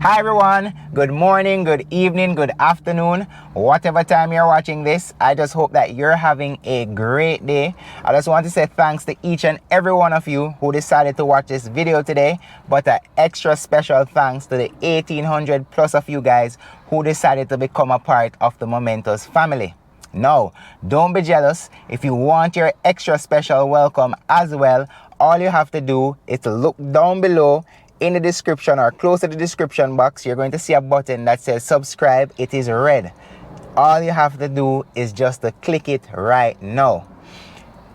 Hi everyone, good morning, good evening, good afternoon, whatever time you're watching this. I just hope that you're having a great day. I just want to say thanks to each and every one of you who decided to watch this video today, but an extra special thanks to the 1800 plus of you guys who decided to become a part of the Momentous family. No, don't be jealous. If you want your extra special welcome as well, all you have to do is to look down below in the description or close to the description box. You're going to see a button that says subscribe. It is red. All you have to do is just to click it right now.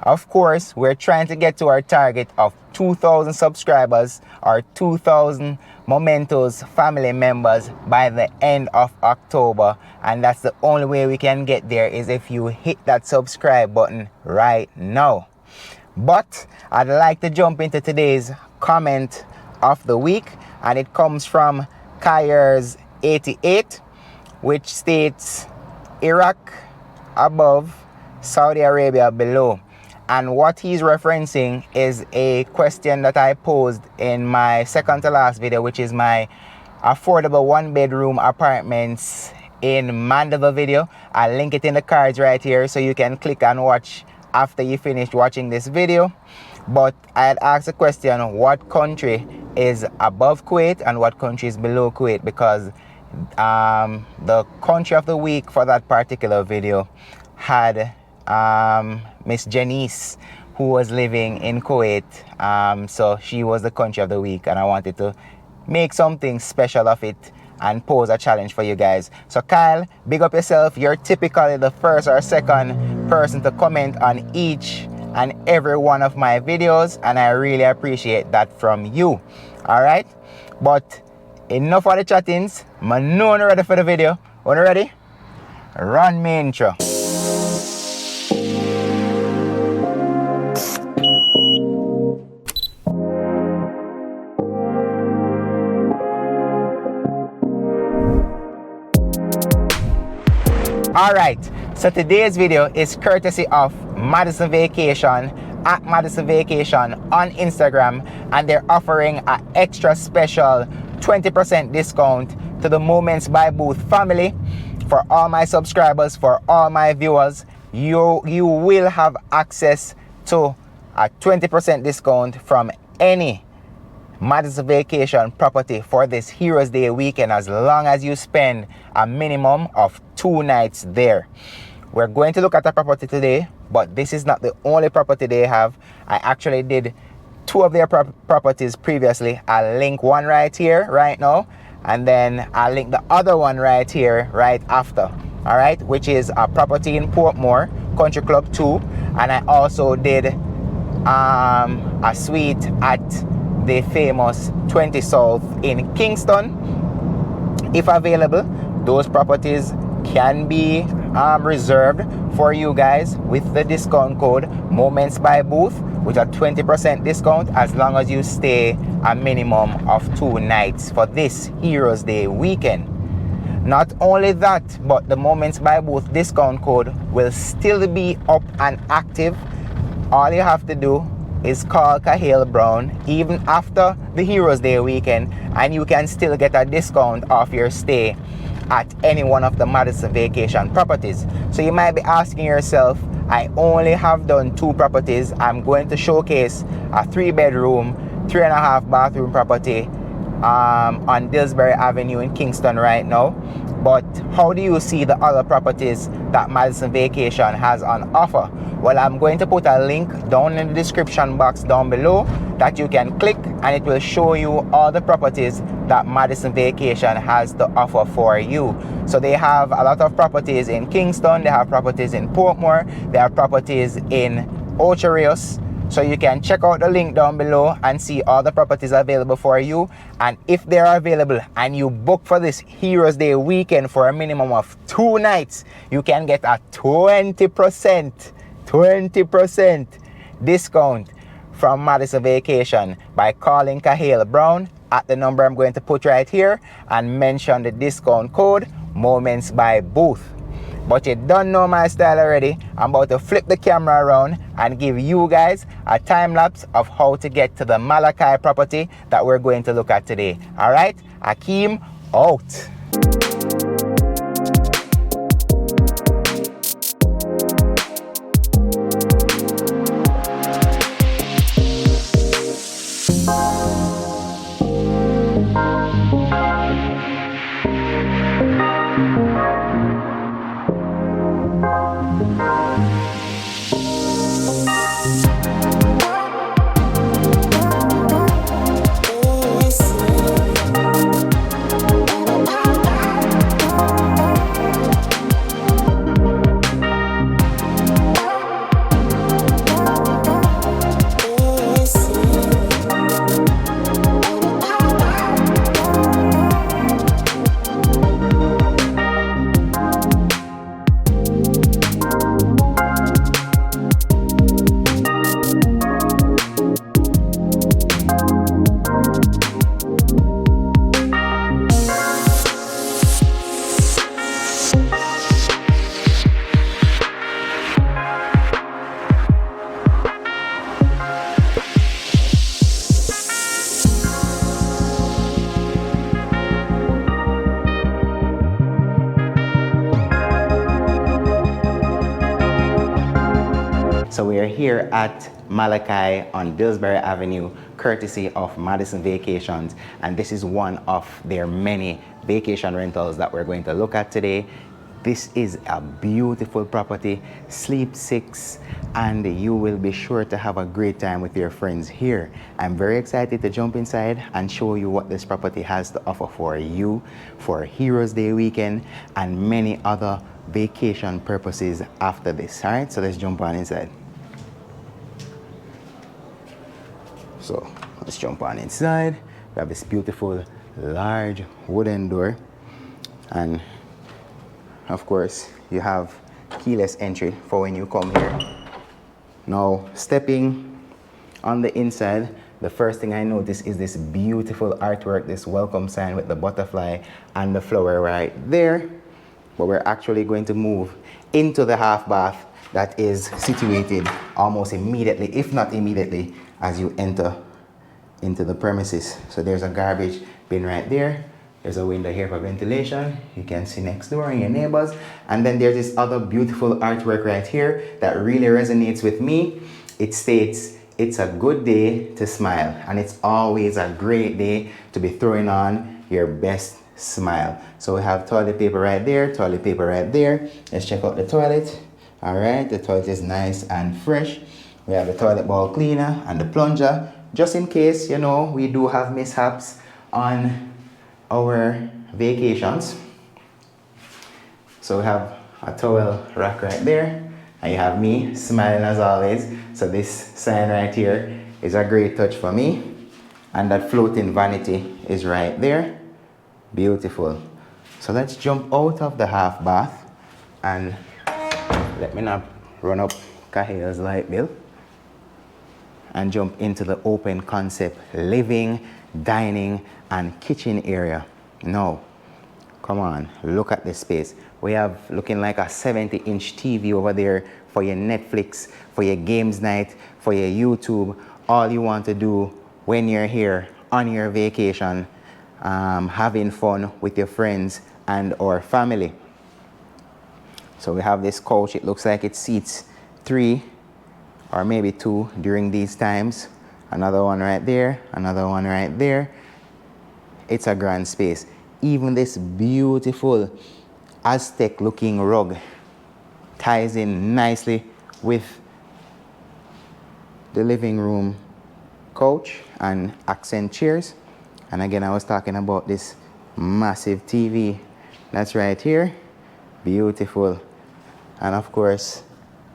Of course, we're trying to get to our target of 2,000 subscribers or 2,000 Momentous family members by the end of October, and that's the only way we can get there is if you hit that subscribe button right now. But I'd like to jump into today's comment of the week, and it comes from Kyers88, which states Iraq above, Saudi Arabia below. And what he's referencing is a question that I posed in my second to last video, which is my affordable one-bedroom apartments in Mandeville video. I'll link it in the cards right here so you can click and watch after you finish watching this video. But I had asked the question, what country is above Kuwait and what country is below Kuwait, because the country of the week for that particular video had Miss Janice, who was living in Kuwait. So she was the country of the week, and I wanted to make something special of it and pose a challenge for you guys. So Kyle, big up yourself. You're typically the first or second person to comment on each and every one of my videos, and I really appreciate that from you. All right, but enough of the chattings. I'm not ready for the video. Are you ready? Run me intro. Alright, so today's video is courtesy of Madison Vacation at Madison Vacation on Instagram, and they're offering an extra special 20% discount to the Moments by Boothe family. For all my subscribers, for all my viewers, you will have access to a 20% discount from any Madison Vacation property for this Heroes Day weekend, as long as you spend a minimum of 2 nights there. We're going to look at a property today, but this is not the only property they have. I actually did 2 of their properties previously. I'll link one right here right now, and then I'll link the other one right here right after. All right, which is a property in Portmore Country Club 2, and I also did a suite at the famous 20 South in Kingston. If available, those properties can be reserved for you guys with the discount code Moments by Boothe with a 20% discount, as long as you stay a minimum of 2 nights for this Heroes Day weekend. Not only that, but the Moments by Boothe discount code will still be up and active. All you have to do is call Cahill Brown even after the Heroes Day weekend, and you can still get a discount off your stay at any one of the Madison Vacation properties. So you might be asking yourself, I only have done 2 properties. I'm going to showcase a 3-bedroom, 3.5 bathroom property on Dillsbury Avenue in Kingston right now. But how do you see the other properties that Madison Vacation has on offer? Well, I'm going to put a link down in the description box down below that you can click, and it will show you all the properties that Madison Vacation has to offer for you. So they have a lot of properties in Kingston, they have properties in Portmore, they have properties in Ocho Rios. So you can check out the link down below and see all the properties available for you. And if they're available and you book for this Heroes Day weekend for a minimum of 2 nights, you can get a 20% discount from Madison Vacation by calling Cahill Brown at the number I'm going to put right here and mention the discount code Moments by Boothe. But you don't know my style already. I'm about to flip the camera around and give you guys a time lapse of how to get to the Malachi property that we're going to look at today. All right, Akeem, out. So we are here at Malachi on Dillsbury Avenue, courtesy of Madison Vacations, and this is one of their many vacation rentals that we're going to look at today. This is a beautiful property, sleep 6, and you will be sure to have a great time with your friends here. I'm very excited to jump inside and show you what this property has to offer for you, for Heroes Day weekend, and many other vacation purposes after this. All right, so let's jump on inside. So let's jump on inside. We have this beautiful large wooden door, and of course you have keyless entry for when you come here. Now stepping on the inside, the first thing I notice is this beautiful artwork, this welcome sign with the butterfly and the flower right there. But we're actually going to move into the half bath that is situated almost immediately, if not immediately, as you enter into the premises. So there's a garbage bin right there. There's a window here for ventilation. You can see next door and your neighbors. And then there's this other beautiful artwork right here that really resonates with me. It states, "It's a good day to smile, and it's always a great day to be throwing on your best smile." So we have toilet paper right there, toilet paper right there. Let's check out the toilet. All right, the toilet is nice and fresh. We have the toilet bowl cleaner and the plunger, just in case, you know, we do have mishaps on our vacations. So we have a towel rack right there, and you have me smiling as always. So this sign right here is a great touch for me, and that floating vanity is right there. Beautiful. So let's jump out of the half bath, and let me not run up Cahilla's light bill, and jump into the open concept living, dining, and kitchen area. Now, come on, look at this space. We have looking like a 70-inch TV over there for your Netflix, for your games night, for your YouTube, all you want to do when you're here on your vacation, having fun with your friends and or family. So we have this couch. It looks like it seats 3 or maybe 2 during these times. Another one right there, another one right there. It's a grand space. Even this beautiful Aztec looking rug ties in nicely with the living room couch and accent chairs. And again, I was talking about this massive TV that's right here. Beautiful. And of course,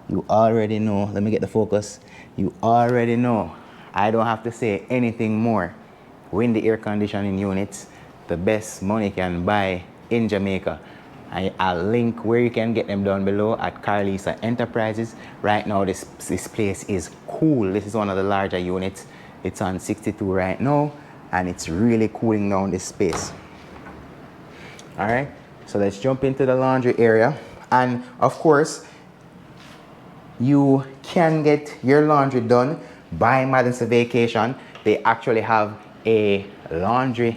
you already know, let me get the focus. You already know, I don't have to say anything more. Windy air conditioning units, the best money can buy in Jamaica. I'll link where you can get them down below at Carlisa Enterprises. Right now, this place is cool. This is one of the larger units. It's on 62 right now, and it's really cooling down this space. All right, so let's jump into the laundry area. And of course, you can get your laundry done by Madison Vacation. They actually have a laundry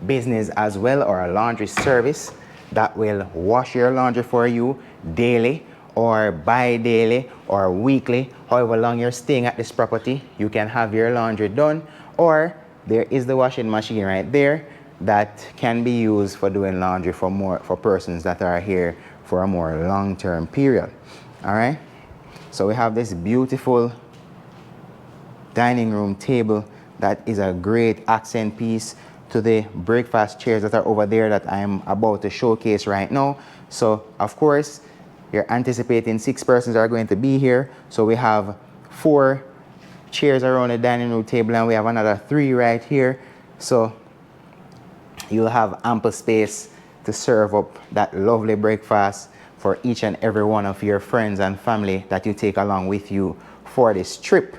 business as well, or a laundry service that will wash your laundry for you daily or bi-daily or weekly, however long you're staying at this property, you can have your laundry done. Or there is the washing machine right there that can be used for doing laundry for persons that are here for a more long-term period. All right, so we have this beautiful dining room table that is a great accent piece to the breakfast chairs that are over there that I'm about to showcase right now. So of course you're anticipating 6 persons are going to be here, so we have 4 chairs around the dining room table and we have another 3 right here, so you'll have ample space to serve up that lovely breakfast for each and every one of your friends and family that you take along with you for this trip.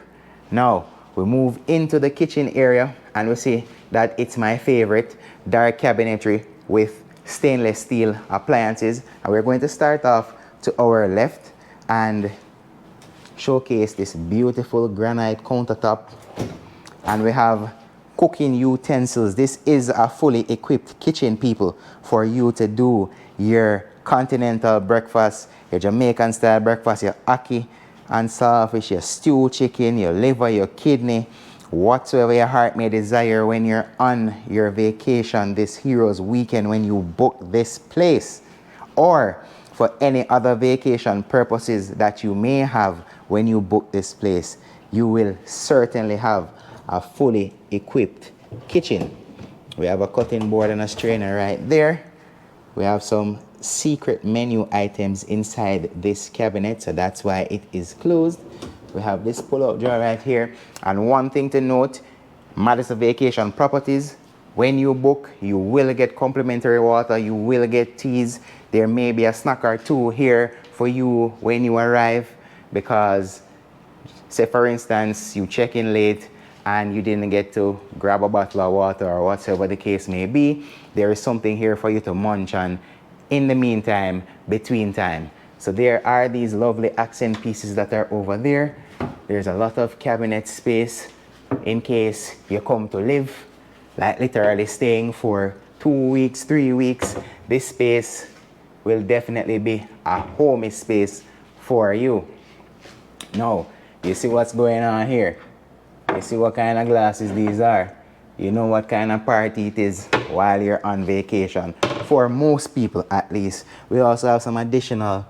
Now we move into the kitchen area and we see that it's my favorite, dark cabinetry with stainless steel appliances, and we're going to start off to our left and showcase this beautiful granite countertop, and we have cooking utensils. This is a fully equipped kitchen, people, for you to do your continental breakfast, your Jamaican style breakfast, your ackee and saltfish, your stew chicken, your liver, your kidney, whatsoever your heart may desire when you're on your vacation this Heroes Weekend, when you book this place, or for any other vacation purposes that you may have when you book this place. You will certainly have a fully equipped kitchen. We have a cutting board and a strainer right there. We have some secret menu items inside this cabinet, so that's why it is closed. We have this pull-out drawer right here, and one thing to note, Madison Vacation Properties, when you book, you will get complimentary water, you will get teas. There may be a snack or 2 here for you when you arrive, because say for instance you check in late and you didn't get to grab a bottle of water or whatever the case may be, there is something here for you to munch on in the meantime, between time. So there are these lovely accent pieces that are over there. There's a lot of cabinet space in case you come to live, like literally staying for 2 weeks, 3 weeks. This space will definitely be a homey space for you. Now, you see what's going on here? You see what kind of glasses these are? You know what kind of party it is while you're on vacation. For most people, at least. We also have some additional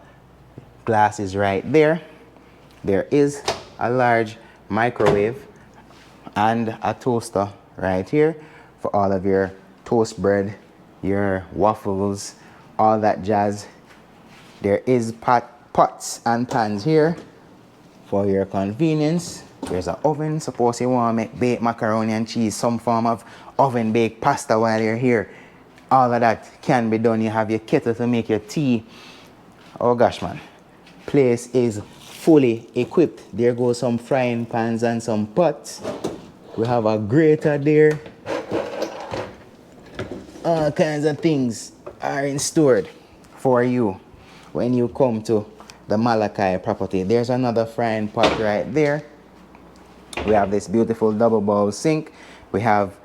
glasses right there. There is a large microwave and a toaster right here for all of your toast bread, your waffles, all that jazz. There is pots and pans here for your convenience. There's an oven, suppose you want to make baked macaroni and cheese, some form of oven baked pasta while you're here. All of that can be done. You have your kettle to make your tea. Oh gosh, man. Place is fully equipped. There goes some frying pans and some pots. We have a grater there. All kinds of things are in stored for you when you come to the Malachi property. There's another frying pot right there. We have this beautiful double bowl sink. We have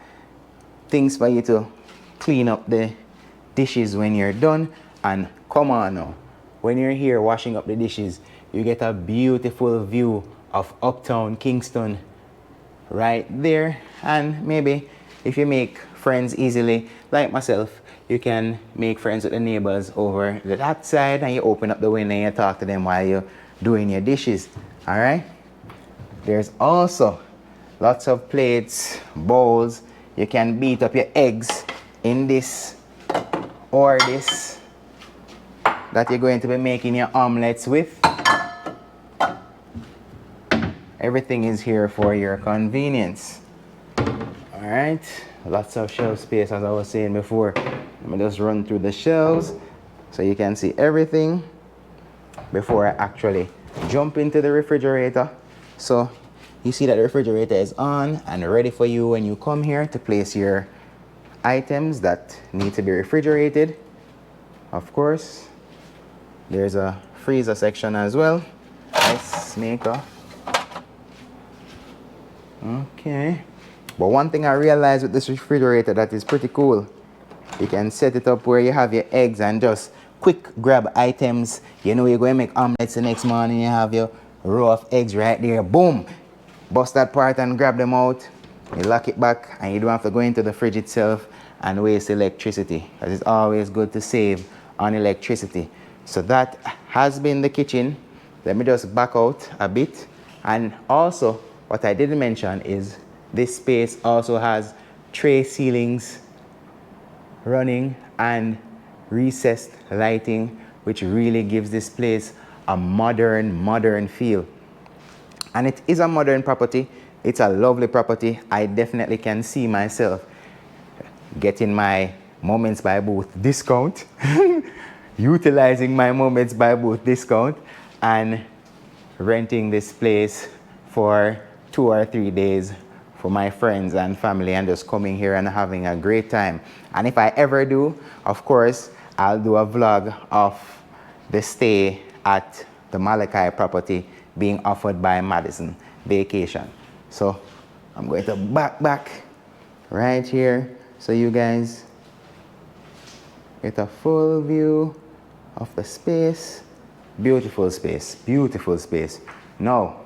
things for you to clean up the dishes when you're done. And come on now, when you're here washing up the dishes, you get a beautiful view of uptown Kingston right there. And maybe if you make friends easily, like myself, you can make friends with the neighbors over that side, and you open up the window and you talk to them while you're doing your dishes. All right? There's also lots of plates, bowls. You can beat up your eggs in this or this that you're going to be making your omelets with. Everything is here for your convenience. All right, lots of shelf space, as I was saying before. Let me just run through the shelves so you can see everything before I actually jump into the refrigerator. So you see that the refrigerator is on and ready for you when you come here to place your items that need to be refrigerated. Of course, there's a freezer section as well. Ice maker. Okay. But one thing I realized with this refrigerator that is pretty cool You can set it up where you have your eggs and just quick grab items. You know you're going to make omelets the next morning, you have your row of eggs right there. Boom! Bust that part and grab them out. You lock it back and you don't have to go into the fridge itself and waste electricity, because it's always good to save on electricity. So that has been the kitchen. Let me just back out a bit. And also, what I didn't mention is this space also has tray ceilings running and recessed lighting, which really gives this place a modern feel. And it is a modern property. It's a lovely property. I definitely can see myself getting my Moments by Boothe discount, utilizing my Moments by Boothe discount, and renting this place for 2 or 3 days for my friends and family, and just coming here and having a great time. And if I ever do, of course, I'll do a vlog of the stay at the Malachi property being offered by Madison Vacation. So I'm going to back right here so you guys get a full view of the space. Beautiful space, beautiful space. Now,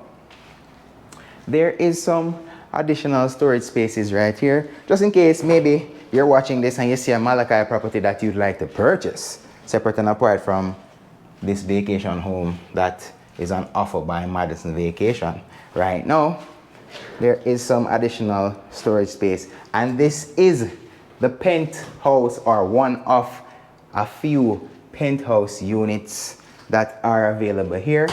there is some additional storage spaces right here, just in case maybe you're watching this and you see a Malachi property that you'd like to purchase, separate and apart from this vacation home that is on offer by Madison Vacation. Right now, there is some additional storage space, and this is the penthouse, or one of a few penthouse units that are available here.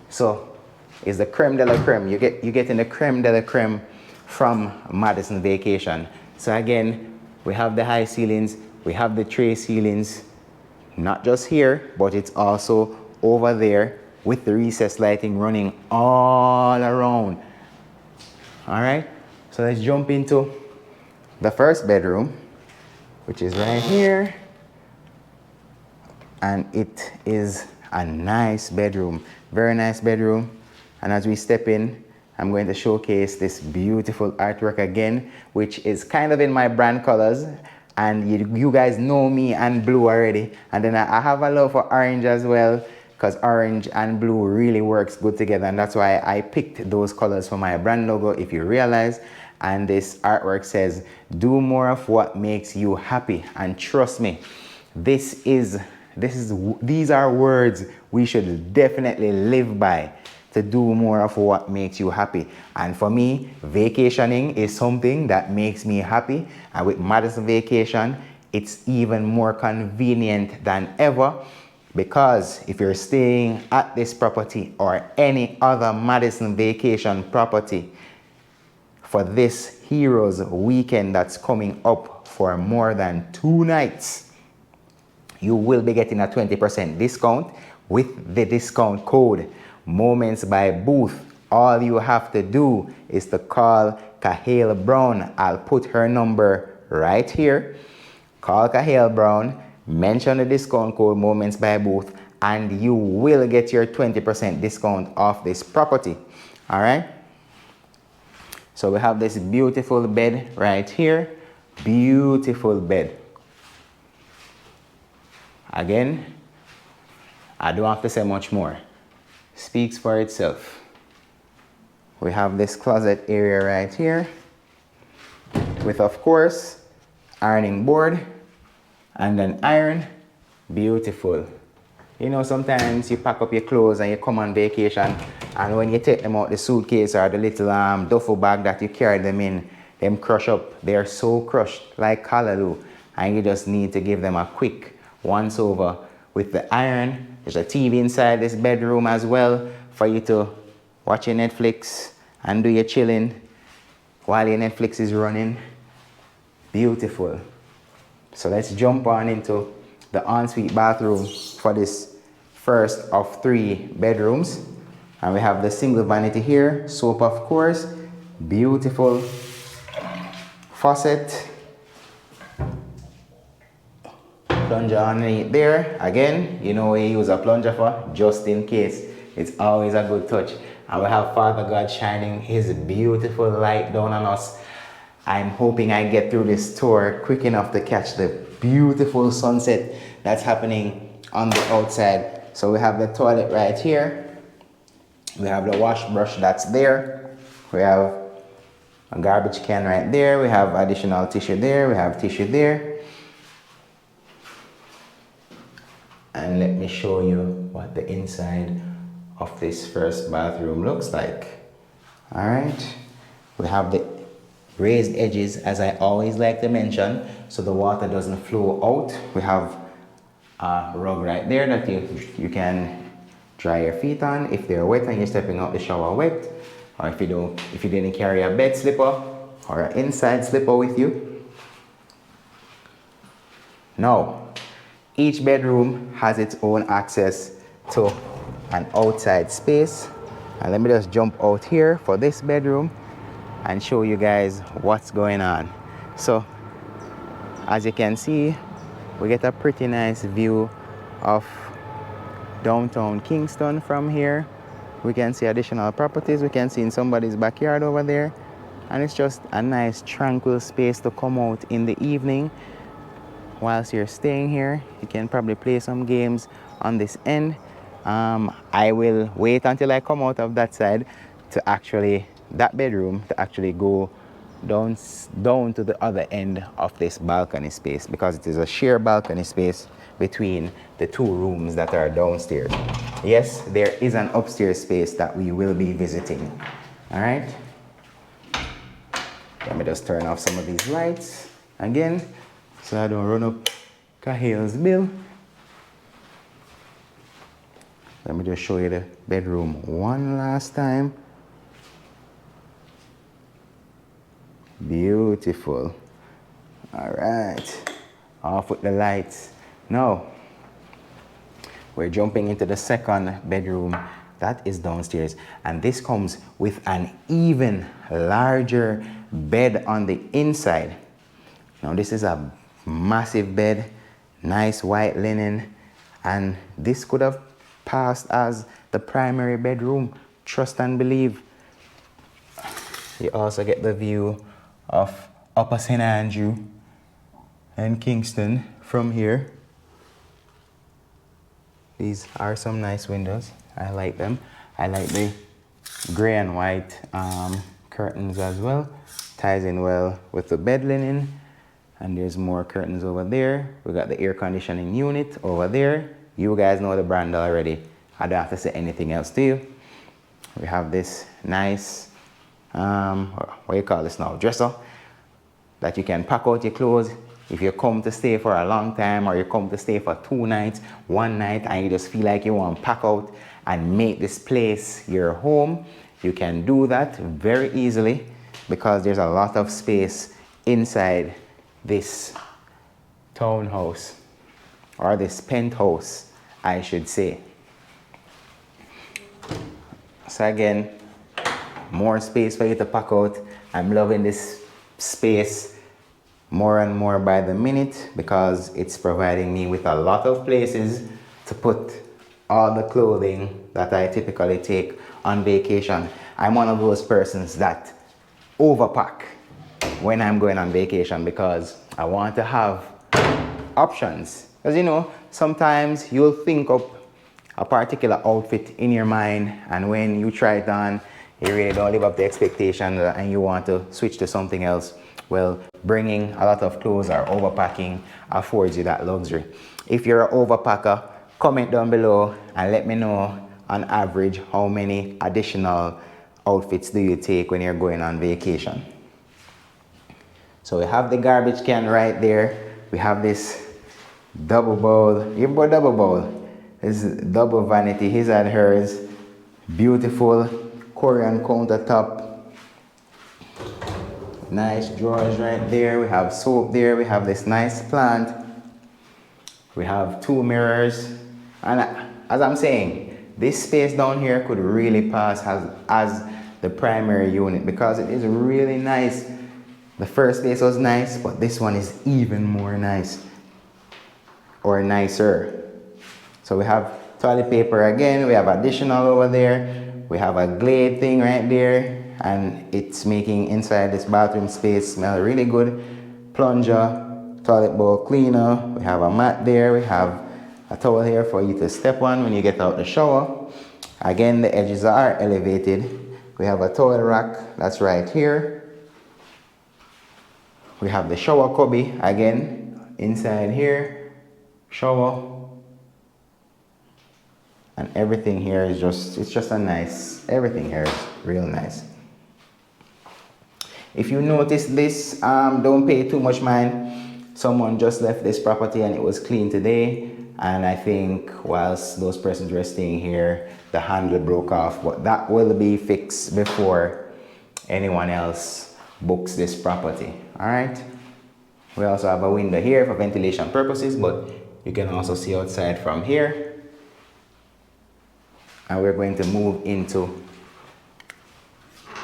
So it's the creme de la creme. You're getting the creme de la creme from Madison Vacation. So again, we have the high ceilings, we have the tray ceilings, not just here, but it's also over there with the recessed lighting running all around. All right, so let's jump into the first bedroom, which is right here. And it is a nice bedroom, very nice bedroom. And as we step in, I'm going to showcase this beautiful artwork again, which is kind of in my brand colors. And you guys know me and blue already. And then I have a love for orange as well, because orange and blue really works good together. And that's why I picked those colors for my brand logo, if you realize. And this artwork says, do more of what makes you happy. And trust me, these are words we should definitely live by, to do more of what makes you happy. And for me, vacationing is something that makes me happy. And with Madison Vacation, it's even more convenient than ever, because if you're staying at this property or any other Madison Vacation property for this Heroes Weekend that's coming up for more than 2 nights, you will be getting a 20% discount with the discount code Moments by Boothe. All you have to do is to call Kahale Brown. I'll put her number right here. Call Kahale Brown, mention the discount code Moments by Boothe, and you will get your 20% discount off this property. All right, so we have this beautiful bed right here. Beautiful bed. Again, I don't have to say much more. Speaks for itself. We have this closet area right here with, of course, ironing board and an iron. Beautiful. You know, sometimes you pack up your clothes and you come on vacation, and when you take them out the suitcase or the little duffel bag that you carry them in, them crush up. They are so crushed like callaloo, and you just need to give them a quick once over with the iron. There's a TV inside this bedroom as well for you to watch your Netflix and do your chilling while your Netflix is running. Beautiful. So let's jump on into the ensuite bathroom for this first of 3 bedrooms. And we have the single vanity here, soap of course, beautiful faucet, plunger underneath there. Again, you know what you use a plunger for, just in case. It's always a good touch. And we have Father God shining his beautiful light down on us. I'm hoping I get through this tour quick enough to catch the beautiful sunset that's happening on the outside. So we have the toilet right here. We have the wash brush that's there. We have a garbage can right there. We have additional tissue there. We have tissue there. And let me show you what the inside of this first bathroom looks like. All right. We have the raised edges, as I always like to mention, so the water doesn't flow out. We have a rug right there that you can dry your feet on if they're wet and you're stepping out the shower wet, or if you didn't carry a bed slipper or an inside slipper with you. Now, each bedroom has its own access to an outside space. And let me just jump out here for this bedroom and show you guys what's going on. So, as you can see, we get a pretty nice view of downtown Kingston from here. We can see additional properties. We can see in somebody's backyard over there. And it's just a nice tranquil space to come out in the evening. Whilst you're staying here, you can probably play some games on this end. I will wait until I come out of that side to actually, that bedroom, to actually go down to the other end of this balcony space, because it is a sheer balcony space between the two rooms that are downstairs. Yes, there is an upstairs space that we will be visiting. All right. Let me just turn off some of these lights again, so I don't run up Cahale's bill. Let me just show you the bedroom one last time. Beautiful. All right, off with the lights. Now, we're jumping into the second bedroom that is downstairs, and this comes with an even larger bed on the inside. Now, this is a massive bed, nice white linen, and this could have passed as the primary bedroom, trust and believe. You also get the view of Upper St. Andrew and Kingston from here. These are some nice windows. I like them. I like the gray and white curtains as well. Ties in well with the bed linen. And there's more curtains over there. We got the air conditioning unit over there. You guys know the brand already. I don't have to say anything else to you. We have this nice, what do you call this now, dresser, that you can pack out your clothes. If you come to stay for a long time, or you come to stay for 2 nights, 1 night, and you just feel like you want to pack out and make this place your home, you can do that very easily, because there's a lot of space inside this townhouse, or this penthouse, I should say. So again, more space for you to pack out. I'm loving this space more and more by the minute, because it's providing me with a lot of places to put all the clothing that I typically take on vacation. I'm one of those persons that overpack when I'm going on vacation, because I want to have options. Because you know, sometimes you'll think up a particular outfit in your mind, and when you try it on, you really don't live up to expectations and you want to switch to something else. Well, bringing a lot of clothes or overpacking affords you that luxury. If you're an overpacker, comment down below and let me know on average how many additional outfits do you take when you're going on vacation. So we have the garbage can right there. We have this double bowl. You bought double bowl. This is double vanity, his and hers. Beautiful Korean countertop. Nice drawers right there. We have soap there. We have this nice plant. We have 2 mirrors. And as I'm saying, this space down here could really pass as the primary unit, because it is really nice. The first space was nice, but this one is even more nice, or nicer. So we have toilet paper again. We have additional over there. We have a Glade thing right there, and it's making inside this bathroom space smell really good. Plunger, toilet bowl cleaner. We have a mat there. We have a towel here for you to step on when you get out the shower. Again, the edges are elevated. We have a towel rack that's right here. We have the shower cubby again inside here. Shower. And everything here is it's just a nice, everything here is real nice. If you notice this, don't pay too much mind. Someone just left this property and it was clean today. And I think whilst those persons were staying here, the handle broke off, but that will be fixed before anyone else books this property. All right. We also have a window here for ventilation purposes, but you can also see outside from here. And we're going to move into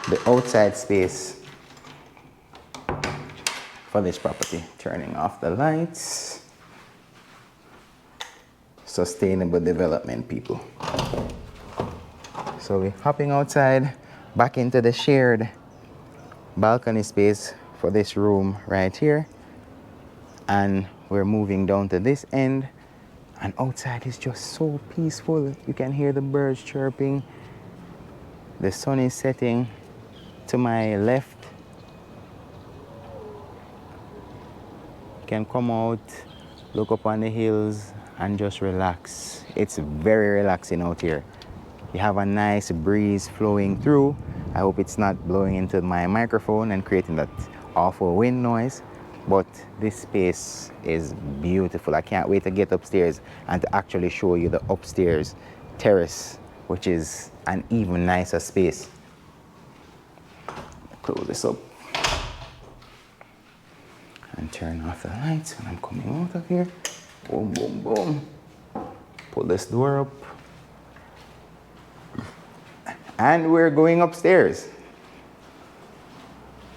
the outside space for this property. Turning off the lights. Sustainable development, people. So we're hopping outside back into the shared balcony space for this room right here. And we're moving down to this end. And outside is just so peaceful. You can hear the birds chirping. The sun is setting to my left. You can come out, look up on the hills, and just relax. It's very relaxing out here. You have a nice breeze flowing through. I hope it's not blowing into my microphone and creating that awful wind noise. But this space is beautiful. I can't wait to get upstairs and to actually show you the upstairs terrace, which is an even nicer space. Close this up and turn off the lights. And I'm coming out of here. Boom, boom, boom. Pull this door up. And we're going upstairs.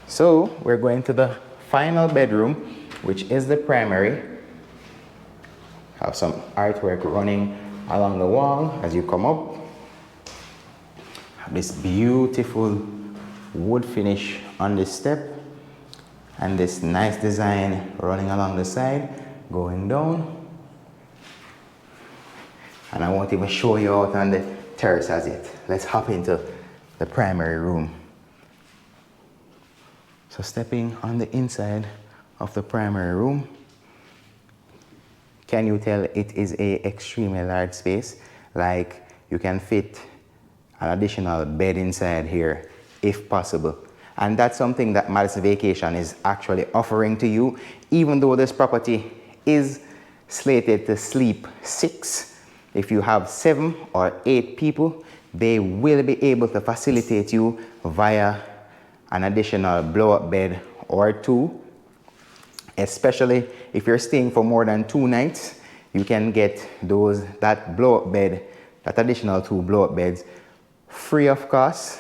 So we're going to the final bedroom, which is the primary. Have some artwork running along the wall as you come up. Have this beautiful wood finish on this step and this nice design running along the side, going down. And I won't even show you out on the terrace as yet. Let's hop into the primary room. So stepping on the inside of the primary room, can you tell it is a extremely large space? Like you can fit an additional bed inside here if possible. And that's something that Madison Vacation is actually offering to you. Even though this property is slated to sleep 6, if you have 7 or 8 people, they will be able to facilitate you via an additional blow-up bed or 2. Especially if you're staying for more than 2 nights, you can get that blow-up bed, that additional 2 blow-up beds, free of cost.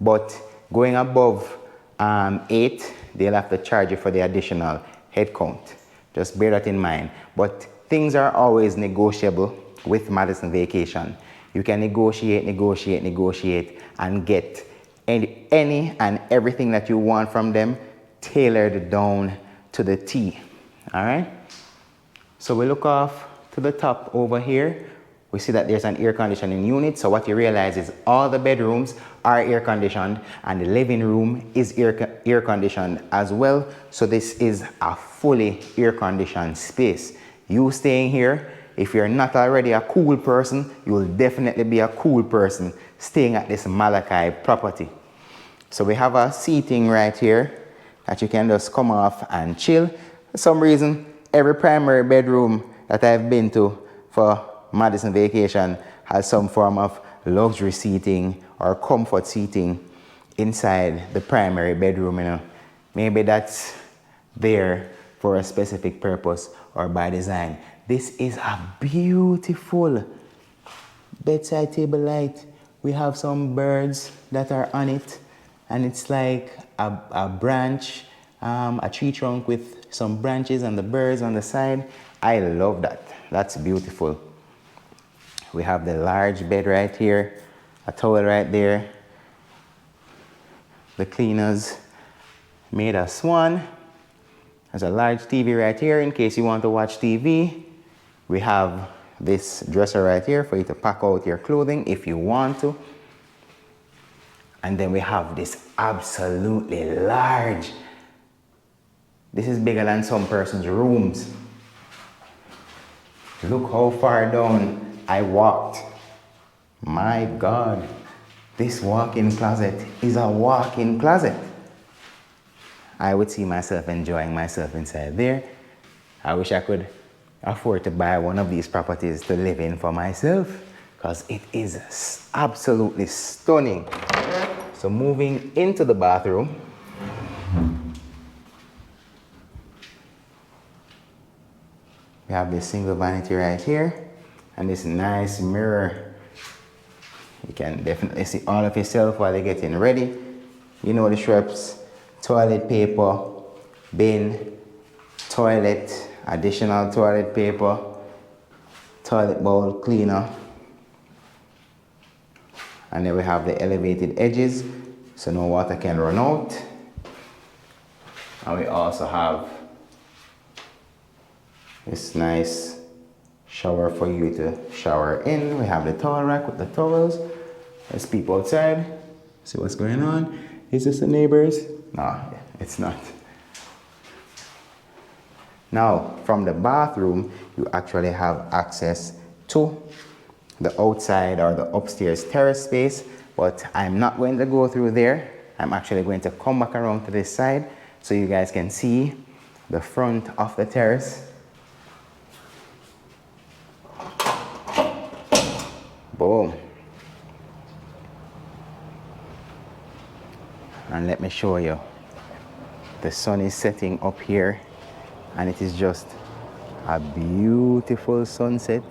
But going above 8, they'll have to charge you for the additional head count. Just bear that in mind. But things are always negotiable with Madison Vacation. You can negotiate, and get any and everything that you want from them, tailored down to the T. All right. So we look off to the top over here. We see that there's an air conditioning unit. So what you realize is all the bedrooms are air conditioned and the living room is air conditioned as well. So this is a fully air conditioned space. You staying here, if you're not already a cool person, you will definitely be a cool person staying at this Malachi property. So we have a seating right here that you can just come off and chill. For some reason, every primary bedroom that I've been to for Madison Vacation has some form of luxury seating or comfort seating inside the primary bedroom. You know, maybe that's there for a specific purpose or by design. This is a beautiful bedside table light. We have some birds that are on it, and it's like a branch, a tree trunk with some branches and the birds on the side. I love that. That's beautiful. We have the large bed right here, a towel right there. The cleaners made a swan There's a large TV right here in case you want to watch TV. We have this dresser right here for you to pack out your clothing if you want to. And then we have this absolutely large. This is bigger than some person's rooms. Look how far down I walked. My God, this walk-in closet is a walk-in closet. I would see myself enjoying myself inside there. I wish I could afford to buy one of these properties to live in for myself, because it is absolutely stunning. So moving into the bathroom, we have this single vanity right here and this nice mirror. You can definitely see all of yourself while you're getting ready. You know the strips: toilet paper, bin, toilet, additional toilet paper, toilet bowl cleaner. And then we have the elevated edges so no water can run out. And we also have this nice shower for you to shower in. We have the towel rack with the towels. Let's peep outside, see what's going on. Is this the neighbors? No, it's not. Now, from the bathroom, you actually have access to the outside or the upstairs terrace space, but I'm not going to go through there. I'm actually going to come back around to this side so you guys can see the front of the terrace. Boom. And let me show you. The sun is setting up here and it is just a beautiful sunset.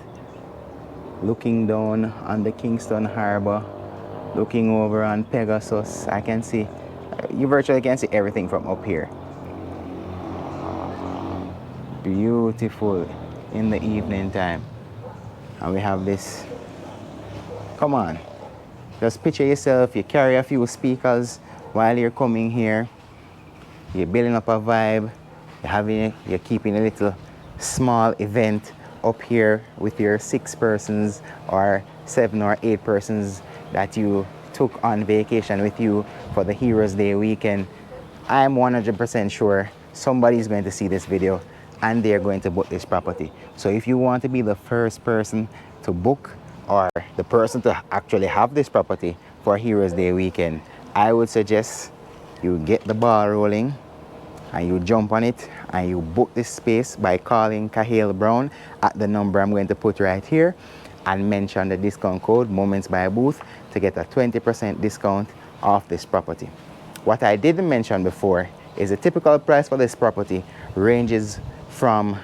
Looking down on the Kingston Harbor, looking over on Pegasus, I can see, you virtually can see everything from up here. Beautiful in the evening time. And we have this, come on, just picture yourself, you carry a few speakers while you're coming here, you're building up a vibe, you're keeping a little small event up here with your 6 persons or 7 or 8 persons that you took on vacation with you for the Heroes Day weekend. I'm 100% sure somebody's going to see this video and they're going to book this property. So if you want to be the first person to book or the person to actually have this property for Heroes Day weekend, I would suggest you get the ball rolling and you jump on it and you book this space by calling Kahale Brown at the number I'm going to put right here and mention the discount code Moments by Boothe to get a 20% discount off this property. What I didn't mention before is the typical price for this property ranges from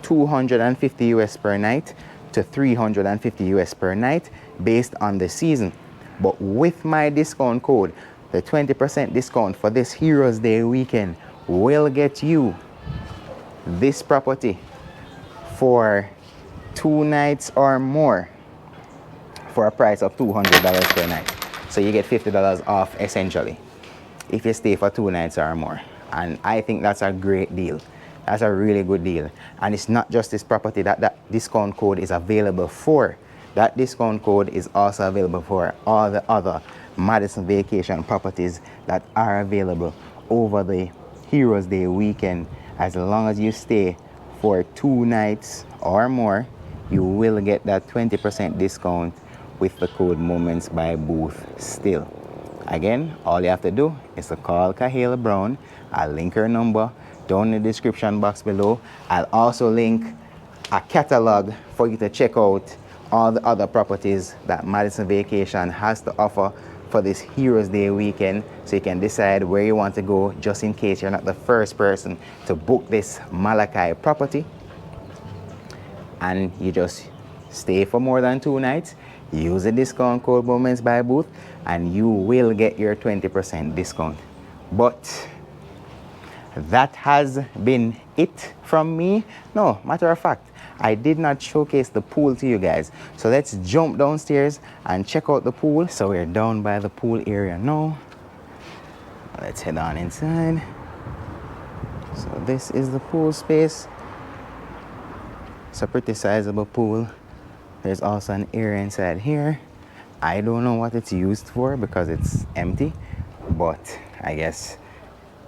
$250 US per night to $350 US per night based on the season. But with my discount code, the 20% discount for this Heroes Day weekend will get you this property for 2 nights or more for a price of $200 per night. So you get $50 off essentially if you stay for 2 nights or more. And I think that's a great deal. That's a really good deal. And it's not just this property that discount code is available for. That discount code is also available for all the other Madison vacation properties that are available over the Heroes Day weekend. As long as you stay for 2 nights or more, you will get that 20% discount with the code Moments by Boothe still. Again, all you have to do is to call Kahale Brown. I'll link her number down in the description box below. I'll also link a catalog for you to check out all the other properties that Madison Vacation has to offer for this Heroes Day weekend, so you can decide where you want to go just in case you're not the first person to book this Malachi property. And you just stay for more than 2 nights, use the discount code Moments by Boothe, and you will get your 20% discount. But that has been it from me. No, matter of fact, I did not showcase the pool to you guys. So let's jump downstairs and check out the pool. So we're down by the pool area now. Let's head on inside. So this is the pool space. It's a pretty sizable pool. There's also an area inside here. I don't know what it's used for because it's empty, but I guess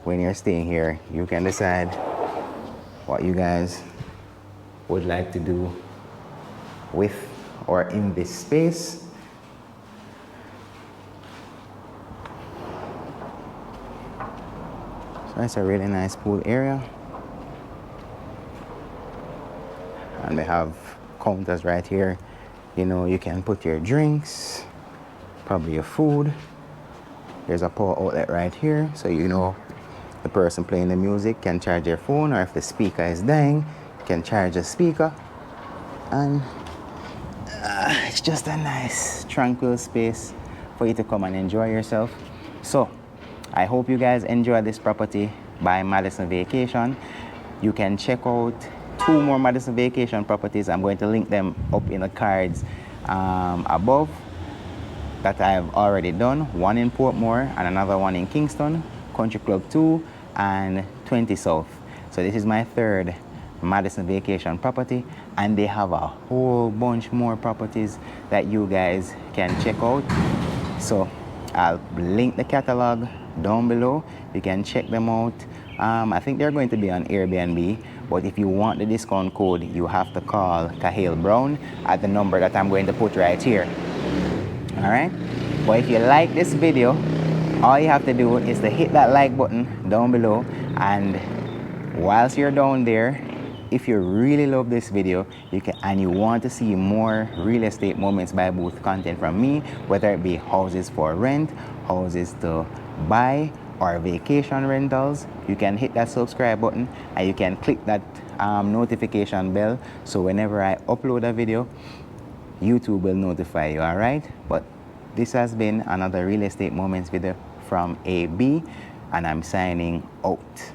when you're staying here, you can decide what you guys would like to do with or in this space. So it's a really nice pool area. And they have counters right here. You know, you can put your drinks, probably your food. There's a power outlet right here, so you know the person playing the music can charge their phone, or if the speaker is dying, you can charge the speaker. And it's just a nice, tranquil space for you to come and enjoy yourself. So, I hope you guys enjoy this property by Madison Vacation. You can check out 2 more Madison Vacation properties. I'm going to link them up in the cards above that I have already done. One in Portmore and another one in Kingston, Country Club 2 and 20 South. So this is my 3rd Madison Vacation property, and they have a whole bunch more properties that you guys can check out. So I'll link the catalog down below. You can check them out. I think they're going to be on Airbnb, but if you want the discount code, you have to call Kahale Brown at the number that I'm going to put right here. All right? But if you like this video, all you have to do is to hit that like button down below, and whilst you're down there, if you really love this video and you want to see more real estate moments by Boothe content from me, whether it be houses for rent, houses to buy, or vacation rentals, you can hit that subscribe button and you can click that notification bell, so whenever I upload a video, YouTube will notify you. All right? But this has been another real estate moments video from AB, and I'm signing out.